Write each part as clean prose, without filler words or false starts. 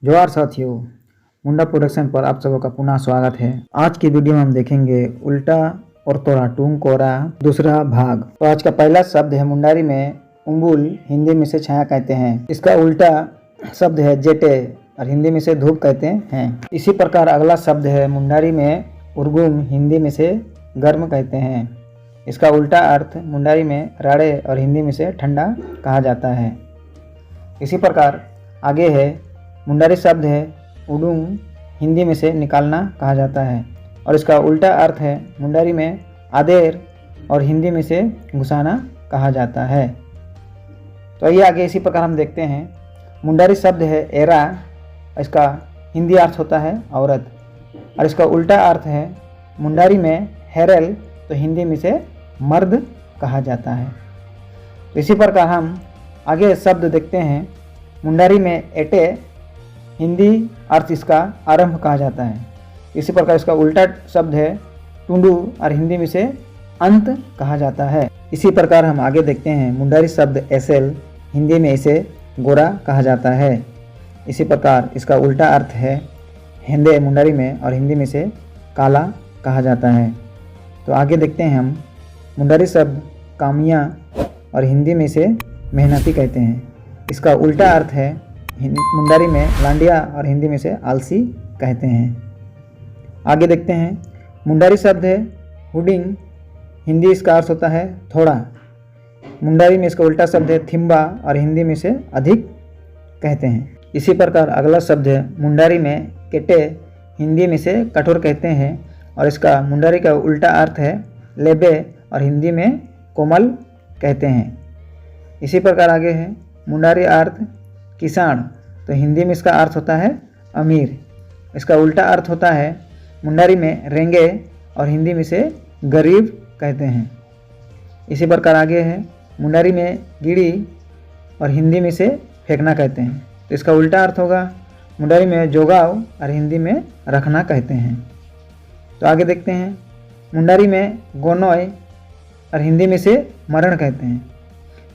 जोहार साथियों, मुंडा प्रोडक्शन पर आप सबों का पुनः स्वागत है। आज की वीडियो में हम देखेंगे उल्टा और तोरा टूंग कोरा दूसरा भाग। तो आज का पहला शब्द है मुंडारी में उम्बुल, हिंदी में से छाया कहते हैं। इसका उल्टा शब्द है जेटे और हिंदी में से धूप कहते हैं। इसी प्रकार अगला शब्द है मुंडारी में उर्गुम, हिंदी में से गर्म कहते हैं। इसका उल्टा अर्थ मुंडारी में राड़े और हिंदी में से ठंडा कहा जाता है। इसी प्रकार आगे है मुंडारी शब्द है उडुंग, हिंदी में से निकालना कहा जाता है और इसका उल्टा अर्थ है मुंडारी में आदेर और हिंदी में से घुसाना कहा जाता है। तो आइए आगे इसी प्रकार हम देखते हैं। मुंडारी शब्द है एरा, इसका हिंदी अर्थ होता है औरत और इसका उल्टा अर्थ है मुंडारी में हेरल, तो हिंदी में से मर्द कहा जाता है। तो इसी प्रकार हम आगे शब्द देखते हैं। मुंडारी में एटे, हिंदी अर्थ इसका आरंभ कहा जाता है। इसी प्रकार इसका उल्टा शब्द है टुंडू और हिंदी में से अंत कहा जाता है। इसी प्रकार हम आगे देखते हैं। मुंडारी शब्द एसेल, हिंदी में इसे गोरा कहा जाता है। इसी प्रकार इसका उल्टा अर्थ है हेंदे, मुंडारी में और हिंदी में से काला कहा जाता है। तो आगे देखते हैं हम। मुंडारी शब्द कामिया और हिंदी में से मेहनती कहते हैं। इसका उल्टा अर्थ है मुंडारी में लांडिया और हिंदी में से आलसी कहते हैं। आगे देखते हैं। मुंडारी शब्द है हुडिंग, हिंदी इसका अर्थ होता है थोड़ा। मुंडारी में इसका उल्टा शब्द है थिम्बा और हिंदी में से अधिक कहते हैं। इसी प्रकार अगला शब्द है मुंडारी में केटे, हिंदी में से कठोर कहते हैं और इसका मुंडारी का उल्टा अर्थ है लेबे और हिंदी में कोमल कहते हैं। इसी प्रकार आगे है मुंडारी अर्थ किसान, तो हिंदी में इसका अर्थ होता है अमीर। इसका उल्टा अर्थ होता है मुंडारी में रेंगे और हिंदी में से गरीब कहते हैं। इसी प्रकार आगे है मुंडारी में गिड़ी और हिंदी में से फेंकना कहते हैं। तो इसका उल्टा अर्थ होगा मुंडारी में जोगाव और हिंदी में रखना कहते हैं। तो आगे देखते हैं। मुंडारी में गोनोय और हिंदी में से मरण कहते हैं।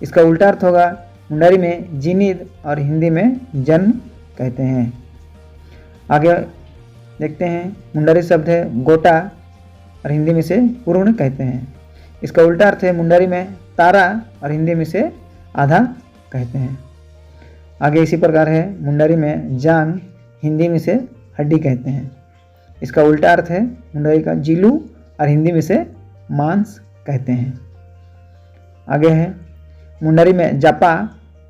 इसका उल्टा अर्थ होगा मुंडारी में जिनीद और हिंदी में जन्म कहते हैं। आगे देखते हैं। मुंडारी शब्द है गोटा और हिंदी में से पूर्ण कहते हैं। इसका उल्टा अर्थ है मुंडारी में तारा और हिंदी में से आधा कहते हैं। आगे इसी प्रकार है मुंडारी में जांग, हिंदी में से हड्डी कहते हैं। इसका उल्टा अर्थ है मुंडारी का जीलू और हिंदी में से मांस कहते हैं। आगे है मुंडारी में जापा,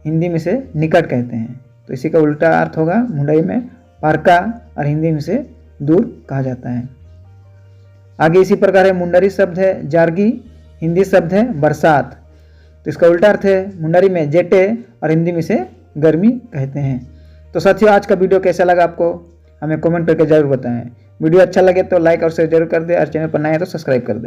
हिंदी में से निकट कहते हैं। तो इसी का उल्टा अर्थ होगा मुंडारी में पारका और हिंदी में से दूर कहा जाता है। आगे इसी प्रकार है मुंडारी शब्द है जारगी, हिंदी शब्द है बरसात। तो इसका उल्टा अर्थ है मुंडारी में जेटे और हिंदी में से गर्मी कहते हैं। तो साथियों, आज का वीडियो कैसा लगा आपको हमें कमेंट करके जरूर बताएं। वीडियो अच्छा लगे तो लाइक और शेयर जरूर कर दें और चैनल पर नए हैं तो सब्सक्राइब कर दें।